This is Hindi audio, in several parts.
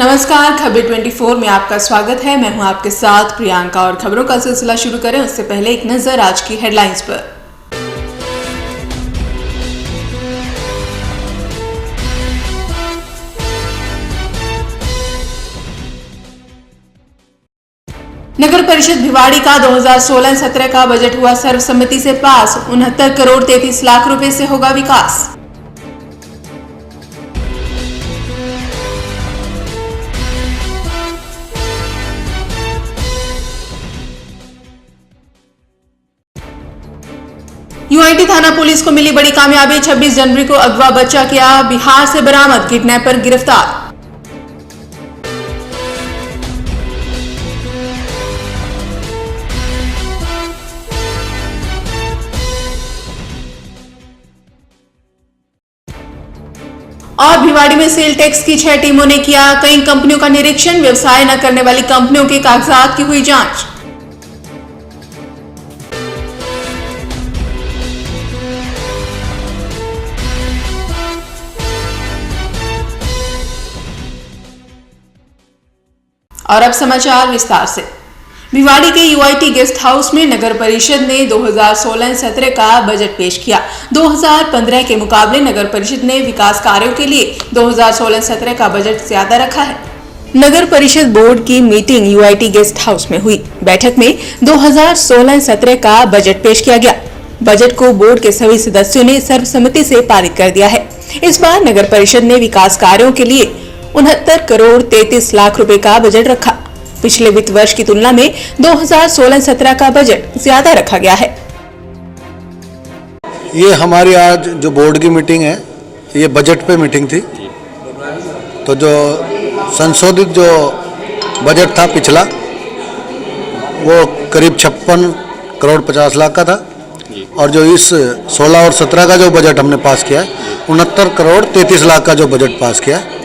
नमस्कार, खबर 24 में आपका स्वागत है। मैं हूं आपके साथ प्रियंका और खबरों का सिलसिला शुरू करें उससे पहले एक नजर आज की हेडलाइंस पर। नगर परिषद भिवाड़ी का 2016-17 का बजट हुआ सर्वसम्मति से पास। 69 करोड़ 33 लाख रुपए से होगा विकास। यूआईटी थाना पुलिस को मिली बड़ी कामयाबी। 26 जनवरी को अगवा बच्चा किया बिहार से बरामद, किडनैपर गिरफ्तार। और भिवाड़ी में सेल टैक्स की 6 टीमों ने किया कई कंपनियों का निरीक्षण। व्यवसाय न करने वाली कंपनियों के कागजात की हुई जांच। और अब समाचार विस्तार से। भिवाड़ी के यूआईटी गेस्ट हाउस में नगर परिषद ने 2016-17 का बजट पेश किया। 2015 के मुकाबले नगर परिषद ने विकास कार्यों के लिए 2016-17 का बजट ज्यादा रखा है। नगर परिषद बोर्ड की मीटिंग यूआईटी गेस्ट हाउस में हुई। बैठक में 2016-17 का बजट पेश किया गया। बजट को बोर्ड के सभी सदस्यों ने सर्वसम्मति से पारित कर दिया है। इस बार नगर परिषद ने विकास कार्यों के लिए 69 करोड़ 33 लाख रुपए का बजट रखा। पिछले वित्त वर्ष की तुलना में 2016-17 का बजट ज्यादा रखा गया है। ये हमारी आज जो बोर्ड की मीटिंग है, ये बजट पे मीटिंग थी। तो जो संशोधित जो बजट था पिछला, वो करीब 56 करोड़ 50 लाख का था। और जो इस 16 और 17 का जो बजट हमने पास किया है, 69 करोड़ 33 लाख का जो बजट पास किया है।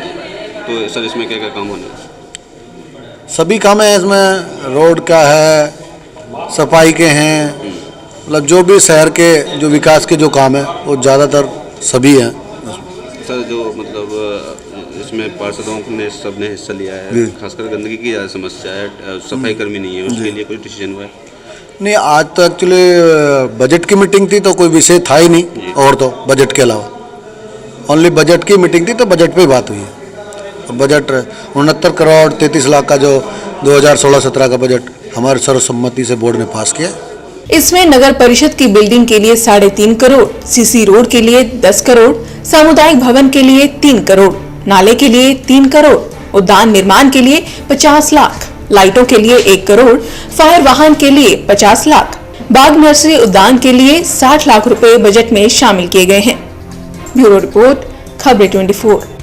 तो सर इसमें क्या क्या काम होने हैं? सभी काम है इसमें। रोड का है, सफाई के हैं, मतलब जो भी शहर के जो विकास के जो काम है वो ज़्यादातर सभी हैं। सर जो मतलब इसमें पार्षदों ने सबने हिस्सा लिया है, खासकर गंदगी की ज़्यादा समस्या है, सफाई कर्मी नहीं है, उसके लिए कोई डिसीजन हुआ है? नहीं, आज तो एक्चुअली बजट की मीटिंग थी तो कोई विषय था ही नहीं। और तो बजट के अलावा ओनली बजट की मीटिंग थी तो बजट पे बात हुई है। बजट 69 करोड़ 33 लाख का जो 2016-17 का बजट हमारे सर्वसम्मति से बोर्ड ने पास किया। इसमें नगर परिषद की बिल्डिंग के लिए 3.5 करोड़, सीसी रोड के लिए 10 करोड़, सामुदायिक भवन के लिए 3 करोड़, नाले के लिए 3 करोड़, उद्यान निर्माण के लिए 50 लाख, लाइटों के लिए 1 करोड़, फायर वाहन के लिए 50 लाख, बाग नर्सरी उद्यान के लिए 60 लाख रुपए बजट में शामिल किए गए हैं। ब्यूरो रिपोर्ट, खबर 24।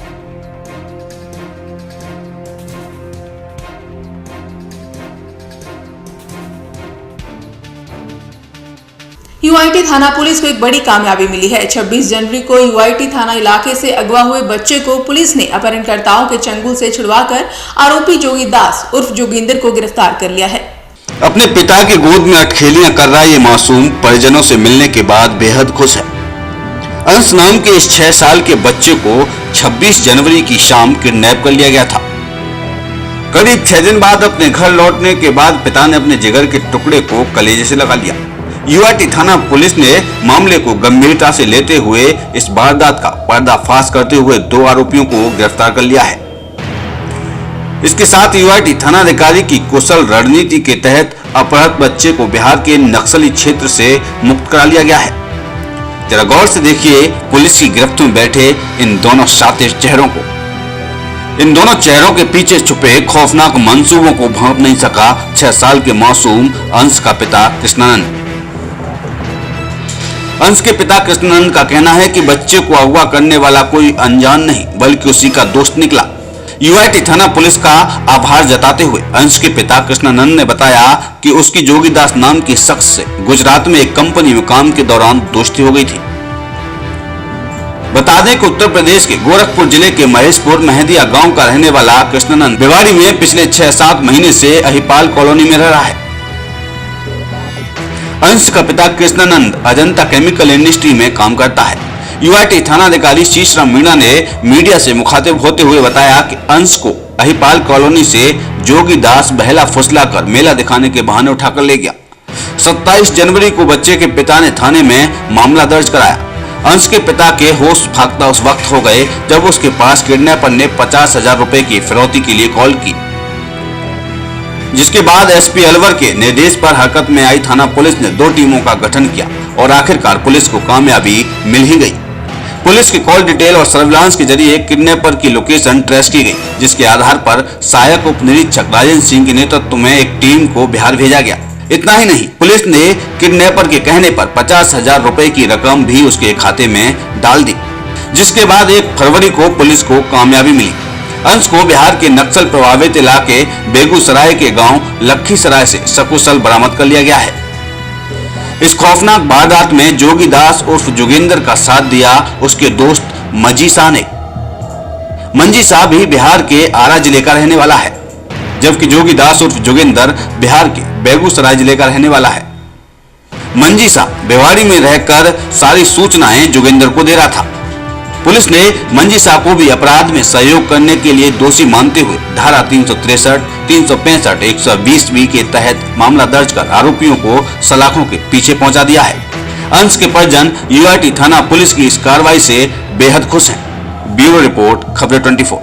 यूआईटी थाना पुलिस को एक बड़ी कामयाबी मिली है। 26 जनवरी को यूआईटी थाना इलाके से अगवा हुए बच्चे को पुलिस ने अपहरणकर्ताओं के चंगुल से छुड़वाकर आरोपी जोगी दास उर्फ जोगिंदर को गिरफ्तार कर लिया है। अपने पिता की गोद में अठखेलियां कर रहा ये मासूम परिजनों से मिलने के बाद बेहद खुश है। अंश नाम के इस 6 साल के बच्चे को 26 जनवरी की शाम किडनैप कर लिया गया था। करीब 6 दिन बाद अपने घर लौटने के बाद पिता ने अपने जिगर के टुकड़े को कलेजे से लगा लिया। यूआईटी थाना पुलिस ने मामले को गंभीरता से लेते हुए इस वारदात का पर्दाफाश करते हुए 2 आरोपियों को गिरफ्तार कर लिया है। इसके साथ यूआईटी थानाधिकारी की कुशल रणनीति के तहत अपहृत बच्चे को बिहार के नक्सली क्षेत्र से मुक्त करा लिया गया है। जरा गौर से देखिए पुलिस की गिरफ्त में बैठे इन दोनों शातिर चेहरों को। इन दोनों चेहरों के पीछे छुपे खौफनाक मंसूबों को भांप नहीं सका 6 साल के मासूम अंश का पिता कृष्णानंद। अंश के पिता कृष्णानंद का कहना है कि बच्चे को अगवा करने वाला कोई अनजान नहीं बल्कि उसी का दोस्त निकला। यूआईटी थाना पुलिस का आभार जताते हुए अंश के पिता कृष्णानंद ने बताया कि उसकी जोगीदास नाम की शख्स से गुजरात में एक कंपनी में काम के दौरान दोस्ती हो गई थी। बता दें कि उत्तर प्रदेश के गोरखपुर जिले के महेशपुर मेहदिया गांव का रहने वाला कृष्णानंद भिवाड़ी में पिछले 6-7 महीने से अहिपाल कॉलोनी में रह रहा है। अंश का पिता कृष्णानंद अजंता केमिकल इंडस्ट्री में काम करता है। यूआईटी थानाधिकारी शीशराम मीणा ने मीडिया से मुखातिब होते हुए बताया कि अंश को अहिपाल कॉलोनी से जोगी दास बहला फुसलाकर मेला दिखाने के बहाने उठाकर ले गया। 27 जनवरी को बच्चे के पिता ने थाने में मामला दर्ज कराया। अंश के पिता के होश फाख्ता उस वक्त हो गए जब उसके पास किडनैपर ने 50,000 रुपए की फिरौती के लिए कॉल की, जिसके बाद एसपी अलवर के निर्देश पर हरकत में आई थाना पुलिस ने 2 टीमों का गठन किया और आखिरकार पुलिस को कामयाबी मिल ही गई। पुलिस की कॉल डिटेल और सर्विलांस के जरिए किडनैपर की लोकेशन ट्रेस की गई, जिसके आधार पर सहायक उप निरीक्षक राजेंद्र सिंह के नेतृत्व में एक टीम को बिहार भेजा गया। इतना ही नहीं, पुलिस ने किडनैपर के कहने पर 50,000 रुपए की रकम भी उसके खाते में डाल दी, जिसके बाद 1 फरवरी को पुलिस को कामयाबी मिली। अंश को बिहार के नक्सल प्रभावित इलाके बेगूसराय के गांव लखीसराय से सकुशल बरामद कर लिया गया है। इस खौफनाक वारदात में जोगी दास उर्फ जोगिंदर का साथ दिया उसके दोस्त मंजी शाह ने। मंजी शाह भी बिहार के आरा जिले का रहने वाला है, जबकि जोगी दास उर्फ जोगिंदर बिहार के बेगूसराय जिले का रहने वाला है। मंजी शाह बेवाड़ी में रहकर सारी सूचनाएं जोगिंदर को दे रहा था। पुलिस ने मंजी शाह को भी अपराध में सहयोग करने के लिए दोषी मानते हुए धारा 363, 365, 120B के तहत मामला दर्ज कर आरोपियों को सलाखों के पीछे पहुंचा दिया है। अंश के परिजन यूआईटी थाना पुलिस की इस कार्रवाई से बेहद खुश हैं। ब्यूरो रिपोर्ट, खबरें 24।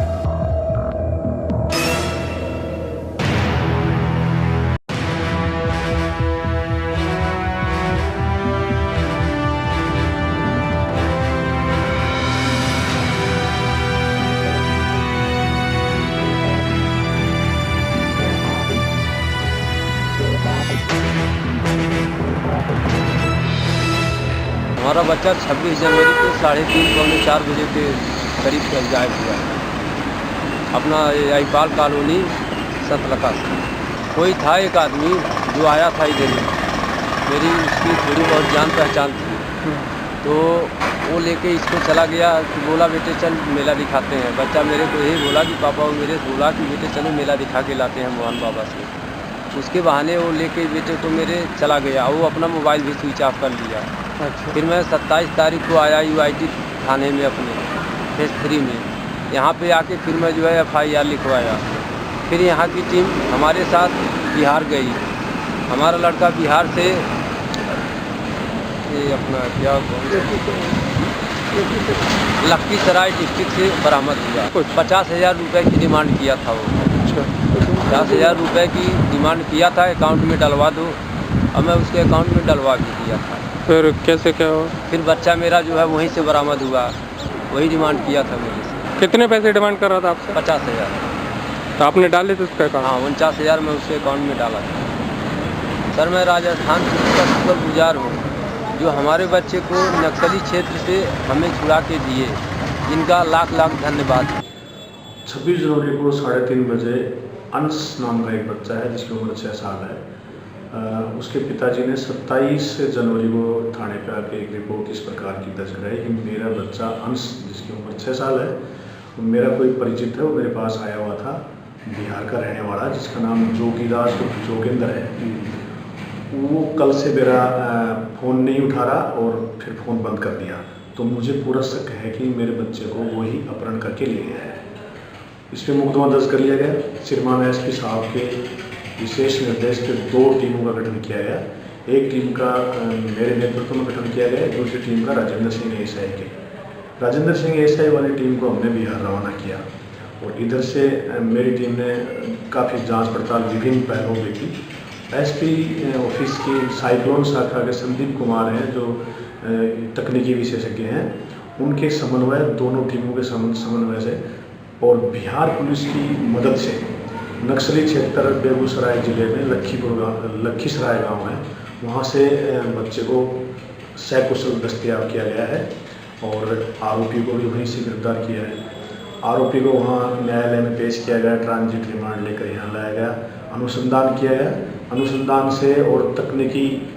हमारा बच्चा 26 जनवरी को 3:30 पौने 4 बजे के करीब गायब हुआ। अपना अहिपाल कॉलोनी सतलका से कोई था एक आदमी जो आया था इधर, मेरी उसकी थोड़ी बहुत जान पहचान थी, तो वो लेके इसको चला गया कि बोला बेटे चल मेला दिखाते हैं। बच्चा मेरे को यही बोला कि पापा, वो मेरे बोला कि बेटे चलो मेला दिखा के लाते हैं मोहन बाबा से। उसके बहाने वो लेके बेटे तो मेरे चला गया, वो अपना मोबाइल भी स्विच ऑफ कर लिया। अच्छा। फिर मैं 27 तारीख को आया यूआईटी थाने में अपने फेज 3 में। यहाँ पे आके फिर मैं जो है FIR लिखवाया। फिर यहाँ की टीम हमारे साथ बिहार गई। हमारा लड़का बिहार से ये अपना क्या लखीसराय डिस्ट्रिक्ट से बरामद हुआ। 50,000 रुपये की डिमांड किया था वो। 50,000 रुपये की डिमांड किया था, अकाउंट में डलवा दो, और मैं उसके अकाउंट में डलवा भी दिया था। फिर कैसे क्या हुआ? फिर बच्चा मेरा जो है वहीं से बरामद हुआ, वही डिमांड किया था मेरे से। कितने पैसे डिमांड कर रहा था आपसे? 50,000। तो आपने डाले थे उसका अकाउंट? हाँ, 49,000 मैं उसके अकाउंट में डाला था। सर, मैं राजस्थान का शुक्रगुजार हूँ जो हमारे बच्चे को नक्सली क्षेत्र से हमें छुड़ा के दिए, जिनका लाख लाख धन्यवाद। 26 जनवरी को 3:30 बजे अंश नाम का एक बच्चा है जिसकी उम्र 6 साल है। उसके पिताजी ने 27 जनवरी को थाने पे आके एक रिपोर्ट इस प्रकार की दर्ज कराई कि मेरा बच्चा अंश, जिसकी उम्र 6 साल है, मेरा कोई परिचित है, वो मेरे पास आया हुआ था, बिहार का रहने वाला, जिसका नाम जोगी दास जोगिंदर है। वो कल से मेरा फ़ोन नहीं उठा रहा और फिर फ़ोन बंद कर दिया। तो मुझे पूरा शक है कि मेरे बच्चे को वही अपहरण करके ले गया है। इस पर मुकदमा दर्ज कर लिया गया। श्रीमान एसपी साहब के विशेष निर्देश पे 2 टीमों का गठन किया गया। एक टीम का मेरे नेतृत्व में गठन किया गया, दूसरी टीम का राजेंद्र सिंह एएसआई के। राजेंद्र सिंह एएसआई वाली टीम को हमने बिहार रवाना किया और इधर से मेरी टीम ने काफ़ी जांच पड़ताल विभिन्न पहलुओं में की। एसपी ऑफिस की साइक्लोन शाखा के संदीप कुमार हैं, जो तकनीकी विशेषज्ञ हैं, उनके समन्वय, दोनों टीमों के समन्वय से और बिहार पुलिस की मदद से नक्सली क्षेत्र बेगूसराय जिले में लखीसराय गांव है, वहां से बच्चे को सकुशल दस्तयाब किया गया है और आरोपी को भी वहीं से गिरफ्तार किया है। आरोपी को वहां न्यायालय में पेश किया गया, ट्रांजिट रिमांड लेकर यहाँ लाया गया, अनुसंधान किया गया। अनुसंधान से और तकनीकी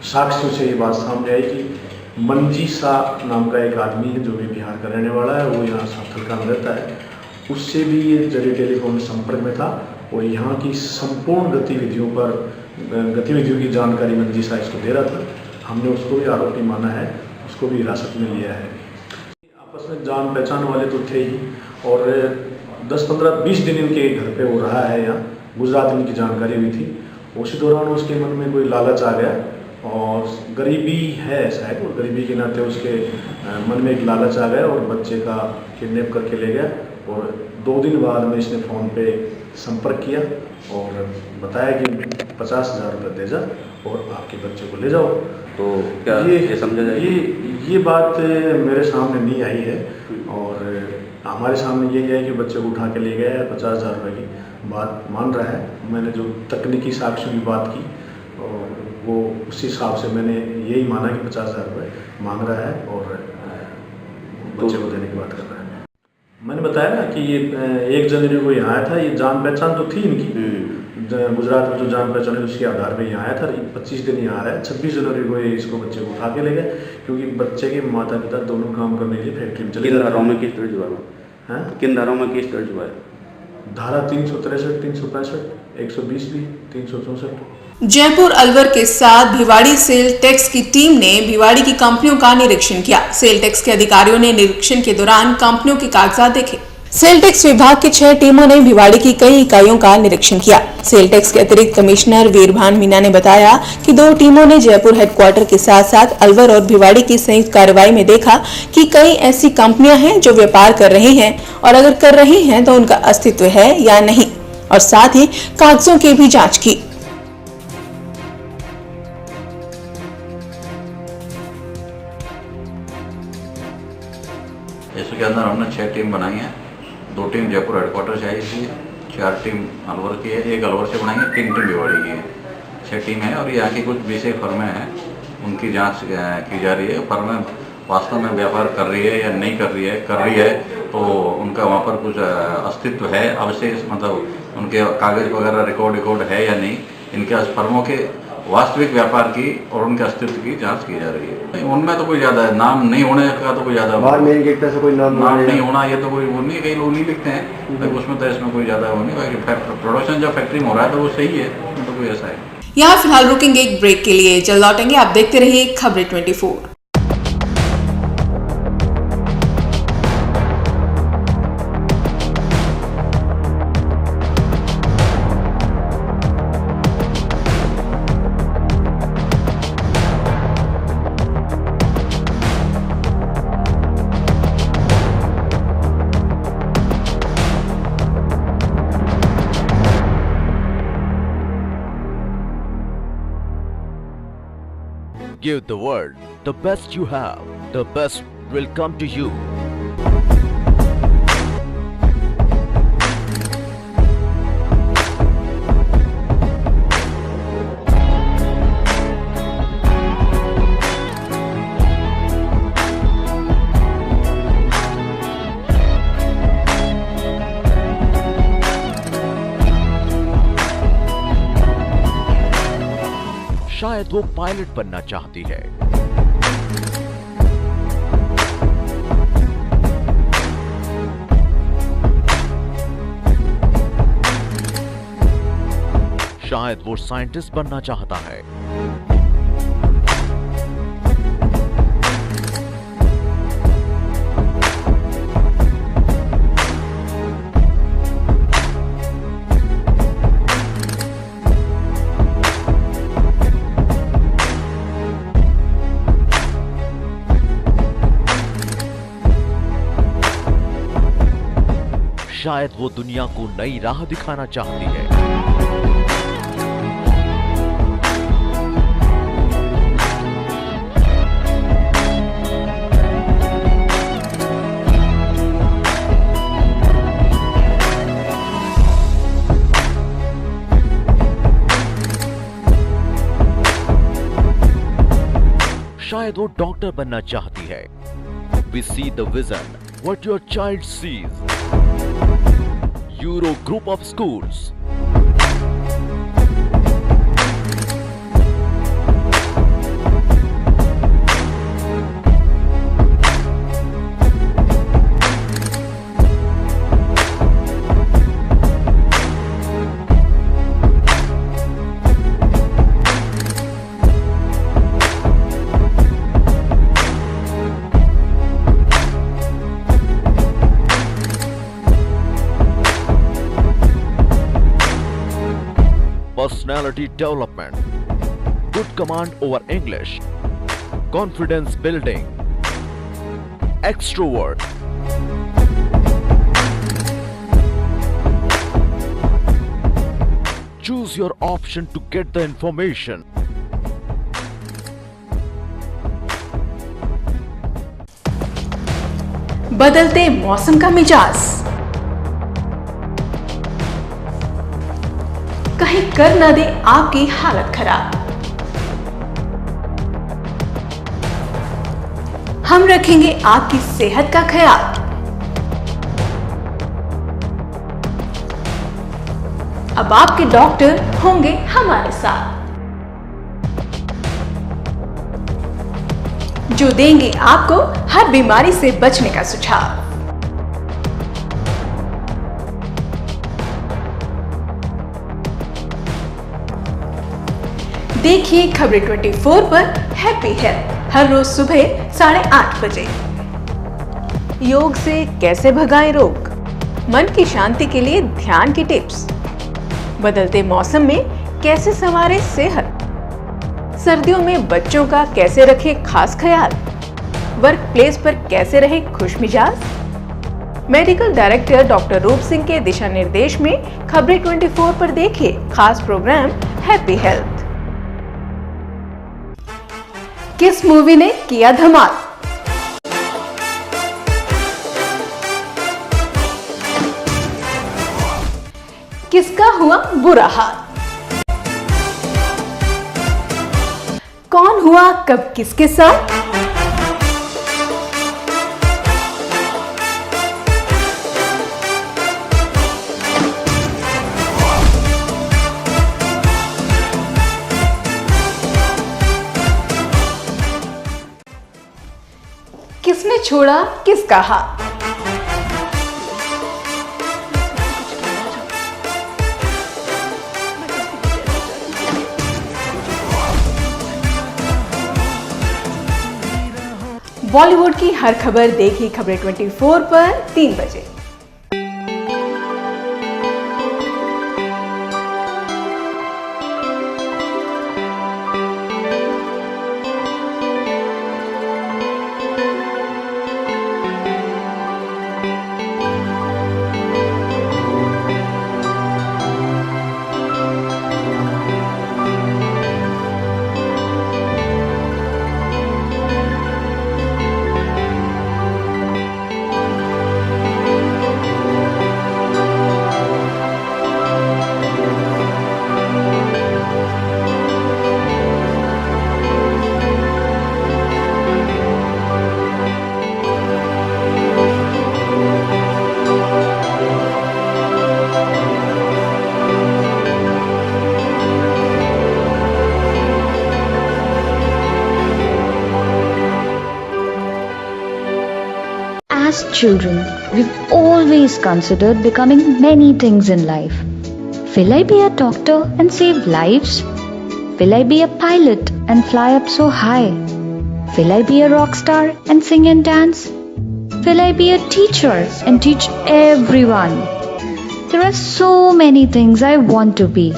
साक्ष्यों से ये बात सामने आई कि मंजी शाह नाम का एक आदमी है जो भी बिहार का रहने वाला है, वो यहाँ साथलका में रहता है, उससे भी ये जरिए टेलीफोन संपर्क में था और यहाँ की संपूर्ण गतिविधियों की जानकारी मंजी शाह इसको दे रहा था। हमने उसको भी आरोपी माना है, उसको भी हिरासत में लिया है। आपस में जान पहचान वाले तो थे ही और 10-15-20 दिन इनके घर पे वो रहा है यहाँ, गुजरात इनकी जानकारी हुई थी। उसी दौरान उसके मन में कोई लालच आ गया और गरीबी है शायद, और गरीबी के नाते उसके मन में एक लालच आ गया और बच्चे का किडनैप करके ले गया। और 2 दिन बाद में इसने फ़ोन पे संपर्क किया और बताया कि 50,000 रुपये दे जा और आपके बच्चे को ले जाओ। तो क्या ये समझा जाए? ये बात मेरे सामने नहीं आई है और हमारे सामने यही है कि बच्चे को उठा के ले गया है, 50,000 रुपये की बात मान रहा है। मैंने जो तकनीकी साक्ष्यों की बात की और वो उस हिसाब से मैंने यही माना कि 50,000 रुपये मांग रहा है और बच्चे को देने की बात कर रहा है। मैंने बताया ना कि ये 1 जनवरी को यहाँ आया था। ये जान पहचान तो थी इनकी, गुजरात में जो जान पहचान है उसके आधार पे यहाँ आया था। 25 दिन यहाँ आ रहा है। 26 जनवरी को ये इसको बच्चे को उठा के ले गए क्योंकि बच्चे के माता पिता दोनों काम करने के लिए फैक्ट्री में चले। किन धाराओं में केस दर्ज हुआ है? किन धाराओं में केस दर्ज हुआ है? धारा 363, 365, 120 भी, 364। जयपुर अलवर के साथ भिवाड़ी सेल टैक्स की टीम ने भिवाड़ी की कंपनियों का निरीक्षण किया। सेल टैक्स के अधिकारियों ने निरीक्षण के दौरान कंपनियों के कागजात देखे। सेल टैक्स विभाग की 6 टीमों ने भिवाड़ी की कई इकाइयों का निरीक्षण किया। सेल टैक्स के अतिरिक्त कमिश्नर वीरभान मीना ने बताया कि 2 टीमों ने जयपुर हेडक्वार्टर के साथ साथ अलवर और भिवाड़ी की संयुक्त कार्रवाई में देखा कि कई ऐसी कंपनियां हैं जो व्यापार कर रही हैं और अगर कर रही हैं तो उनका अस्तित्व है या नहीं, और साथ ही कागजों की भी जाँच की। इसके अंदर हमने 6 टीम बनाई है। 2 टीम जयपुर हेडक्वार्टर से आई थी, 4 टीम अलवर की है, 1 अलवर से बनाई है, 3 टीम भिवाड़ी की है। 6 टीम है और यहाँ की कुछ 20 फर्में हैं, उनकी जांच की जा रही है। फर्में वास्तव में व्यापार कर रही है या नहीं कर रही है तो उनका वहाँ पर कुछ अस्तित्व है, अवशेष मतलब उनके कागज वगैरह रिकॉर्ड है या नहीं, इनके फर्मों के वास्तविक व्यापार की और उनके अस्तित्व की जांच की जा रही है। उनमें तो कोई ज़्यादा नाम नहीं होने का तो कोई ज़्यादा बाहर मेन गेट पे से कोई नाम नहीं होना, ये तो कोई वो नहीं, कई लोग नहीं लिखते हैं तो उसमें तो इसमें कोई ज़्यादा वो नहीं। प्रोडक्शन जब फैक्ट्री में हो रहा है तो वो सही है, तो कोई ऐसा है। यहाँ फिलहाल रुकेंगे एक ब्रेक के लिए, जल्द लौटेंगे। आप देखते रहिए खबरें 24। Give the world the best you have. The best will come to you. शायद वो पायलट बनना चाहती है, शायद वो साइंटिस्ट बनना चाहता है, शायद वो दुनिया को नई राह दिखाना चाहती है। शायद वो डॉक्टर बनना चाहती है। We see the vision, what your child sees. Euro Group of Schools. personality development, good command over English, confidence building, extrovert. Choose your option to get the information. बदलते मौसम का मिजाज, कहीं कर न दे आपकी हालत खराब। हम रखेंगे आपकी सेहत का ख्याल। अब आपके डॉक्टर होंगे हमारे साथ, जो देंगे आपको हर बीमारी से बचने का सुझाव। देखिए खबरें 24 पर हैप्पी हेल्थ हर रोज सुबह 8:30 बजे। योग से कैसे भगाएं रोग, मन की शांति के लिए ध्यान की टिप्स, बदलते मौसम में कैसे संवारें सेहत, सर्दियों में बच्चों का कैसे रखें खास ख्याल, वर्क प्लेस पर कैसे रहे खुश मिजाज। मेडिकल डायरेक्टर डॉक्टर रूप सिंह के दिशा निर्देश में खबरें 24 पर देखिए खास प्रोग्राम हैप्पी हेल्थ। किस मूवी ने किया धमाल, किसका हुआ बुरा हाल, कौन हुआ कब किसके साथ। किसने छोड़ा किसका हाथ। बॉलीवुड की हर खबर देखिए खबरें 24 पर 3 बजे। As children, we've always considered becoming many things in life. Will I be a doctor and save lives? Will I be a pilot and fly up so high? Will I be a rock star and sing and dance? Will I be a teacher and teach everyone? There are so many things I want to be.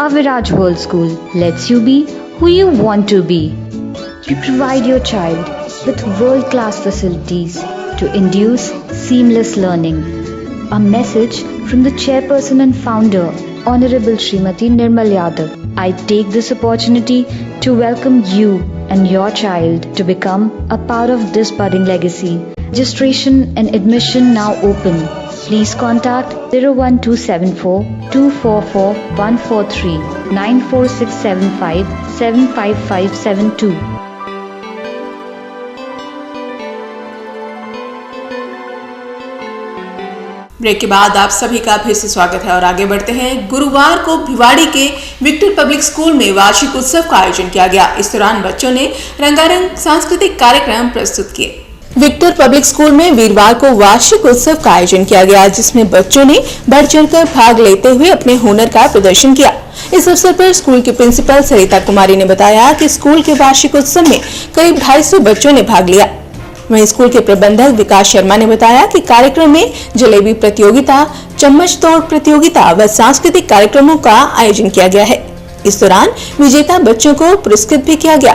Aviraj World School lets you be who you want to be. We provide your child with world-class facilities to induce seamless learning. A message from the chairperson and founder, Honorable Srimati Nirmal Yadav. I take this opportunity to welcome you and your child to become a part of this budding legacy. Registration and admission now open. Please contact 01274 244 143 94675 75572. Break के बाद आप सभी का फिर से स्वागत है और आगे बढ़ते हैं। गुरुवार को भिवाड़ी के विक्टर पब्लिक स्कूल में वार्षिक उत्सव का आयोजन किया गया। इस दौरान बच्चों ने रंगारंग सांस्कृतिक कार्यक्रम प्रस्तुत किए। विक्टर पब्लिक स्कूल में वीरवार को वार्षिक उत्सव का आयोजन किया गया, जिसमें बच्चों ने बढ़ चढ़कर भाग लेते हुए अपने हुनर का प्रदर्शन किया। इस अवसर पर स्कूल की प्रिंसिपल सरिता कुमारी ने बताया कि स्कूल के वार्षिक उत्सव में करीब 250 बच्चों ने भाग लिया। वहीं स्कूल के प्रबंधक विकास शर्मा ने बताया कि कार्यक्रम में जलेबी प्रतियोगिता, चम्मच तोड़ प्रतियोगिता व सांस्कृतिक कार्यक्रमों का आयोजन किया गया है। इस दौरान विजेता बच्चों को पुरस्कृत भी किया गया।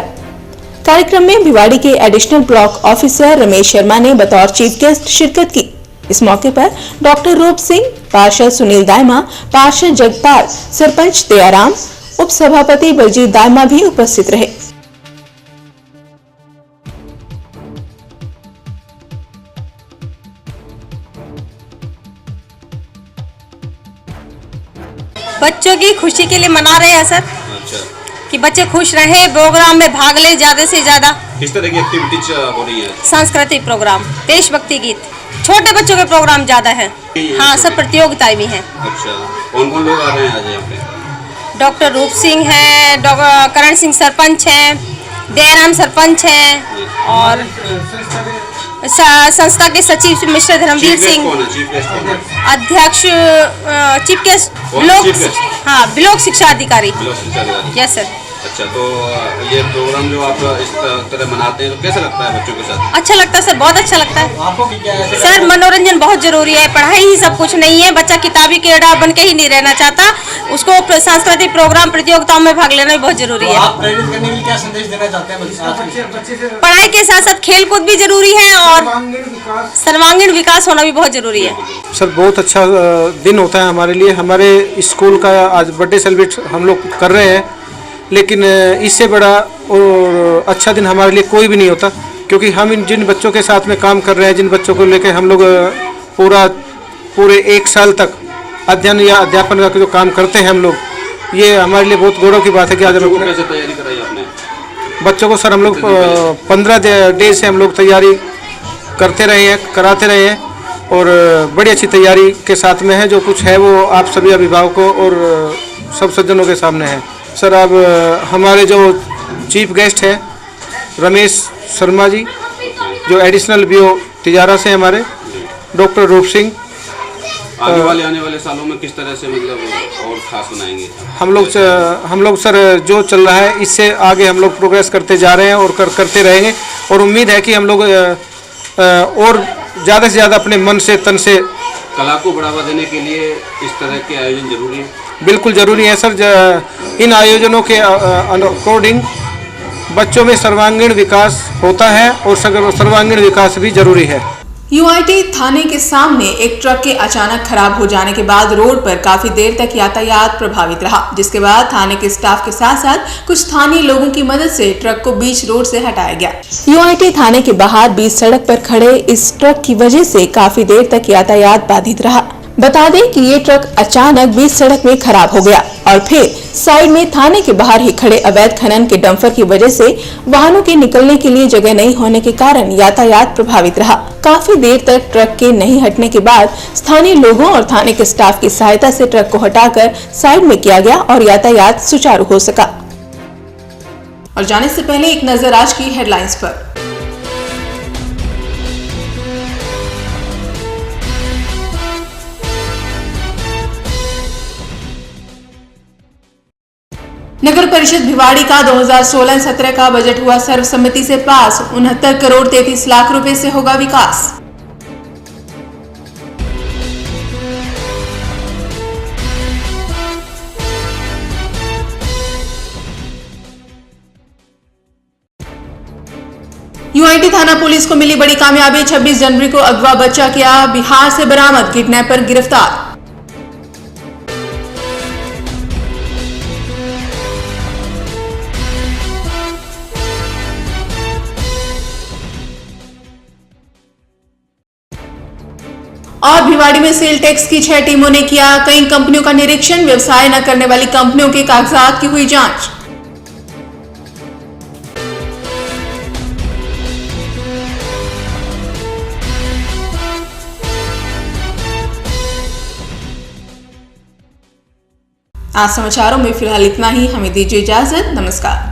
कार्यक्रम में भिवाड़ी के additional block officer Ramesh Sharma ने बतौर चीफ गेस्ट शिरकत की। इस मौके पर डॉक्टर रूप सिंह, पार्षद सुनील दायमा, पार्षद जगपाल, सरपंच दयाराम, उप सभापति बलजीत दायमा भी उपस्थित रहे। बच्चों की खुशी के लिए मना रहे हैं सर। अच्छा, कि बच्चे खुश रहे, प्रोग्राम में भाग ले ज्यादा से ज्यादा। किस तरह की एक्टिविटीज हो रही है? सांस्कृतिक प्रोग्राम, देशभक्ति गीत, छोटे बच्चों के प्रोग्राम ज्यादा है। हाँ, सब प्रतियोगिताएं भी हैं। अच्छा, कौन कौन लोग आ रहे हैं आज यहाँ पे? डॉक्टर रूप सिंह है, डॉक्टर करण सिंह सरपंच है, दयाराम सरपंच है, और संस्था के सचिव मिस्टर धर्मवीर सिंह, अध्यक्ष, चीफ गेस्ट ब्लॉक शिक्षा अधिकारी। Yes sir. अच्छा, तो ये प्रोग्राम जो आप इस तरह मनाते हैं तो कैसा लगता है बच्चों के साथ? अच्छा लगता है सर, बहुत अच्छा लगता है सर। मनोरंजन बहुत जरूरी है, पढ़ाई ही सब कुछ नहीं है। बच्चा किताबी कीड़ा बन के ही नहीं रहना चाहता, उसको सांस्कृतिक प्रोग्राम प्रतियोगिताओं में भाग लेना भी बहुत जरूरी है। आप प्रेरित करने के लिए क्या संदेश देना चाहते हैं? पढ़ाई के साथ साथ खेल कूद भी जरूरी है और सर्वांगीण विकास होना भी बहुत जरूरी है। सर, बहुत अच्छा दिन होता है हमारे लिए। हमारे स्कूल का आज बर्थडे सेलिब्रेट हम लोग कर रहे हैं, लेकिन इससे बड़ा और अच्छा दिन हमारे लिए कोई भी नहीं होता, क्योंकि हम जिन बच्चों के साथ में काम कर रहे हैं, जिन बच्चों को लेकर हम लोग पूरे 1 साल तक अध्ययन या अध्यापन का जो काम करते हैं हम लोग, ये हमारे लिए बहुत गौरव की बात है कि आज हम कैसे तैयारी कराई आपने बच्चों को? सर, हम लोग 15 डे से हम लोग तैयारी करते रहे हैं, कराते रहे हैं, और बड़ी अच्छी तैयारी के साथ में है। जो कुछ है वो आप सभी अभिभावकों और सब सज्जनों के सामने है। सर, अब हमारे जो चीफ गेस्ट हैं रमेश शर्मा जी, जो एडिशनल बीओ तिजारा से हमारे, डॉक्टर रूप सिंह। आने वाले सालों में किस तरह से मतलब और खास बनाएंगे? हम लोग सर, जो चल रहा है इससे आगे हम लोग प्रोग्रेस करते जा रहे हैं और करते रहेंगे, और उम्मीद है कि हम लोग और ज़्यादा से ज़्यादा अपने मन से तन से कला को बढ़ावा देने के लिए इस तरह के आयोजन जरूरी है। बिल्कुल ज़रूरी है सर। इन आयोजनों के अकॉर्डिंग बच्चों में सर्वांगीण विकास होता है, और सर्वांगीण विकास भी जरूरी है। यूआईटी थाने के सामने एक ट्रक के अचानक खराब हो जाने के बाद रोड पर काफी देर तक यातायात प्रभावित रहा, जिसके बाद थाने के स्टाफ के साथ साथ कुछ स्थानीय लोगों की मदद से ट्रक को बीच रोड से हटाया गया। यूआईटी थाने के बाहर बीच सड़क पर खड़े इस ट्रक की वजह से काफी देर तक यातायात बाधित रहा। बता दें कि ये ट्रक अचानक बीच सड़क में खराब हो गया और फिर साइड में थाने के बाहर ही खड़े अवैध खनन के डंपर की वजह से वाहनों के निकलने के लिए जगह नहीं होने के कारण यातायात प्रभावित रहा। काफी देर तक ट्रक के नहीं हटने के बाद स्थानीय लोगों और थाने के स्टाफ की सहायता से ट्रक को हटाकर साइड में किया गया और यातायात सुचारू हो सका। और जाने से पहले एक नजर आज की हेडलाइंस पर। नगर परिषद भिवाड़ी का 2016-17 का बजट हुआ सर्वसम्मति से पास। 69 करोड़ 33 लाख रुपए से होगा विकास। यूआईटी थाना पुलिस को मिली बड़ी कामयाबी। 26 जनवरी को अगवा बच्चा किया बिहार से बरामद, किडनैपर गिरफ्तार। और भिवाड़ी में सेल टैक्स की 6 टीमों ने किया कई कंपनियों का निरीक्षण। व्यवसाय न करने वाली कंपनियों के कागजात की हुई जांच। आज समाचारों में फिलहाल इतना ही। हमें दीजिए इजाजत। नमस्कार।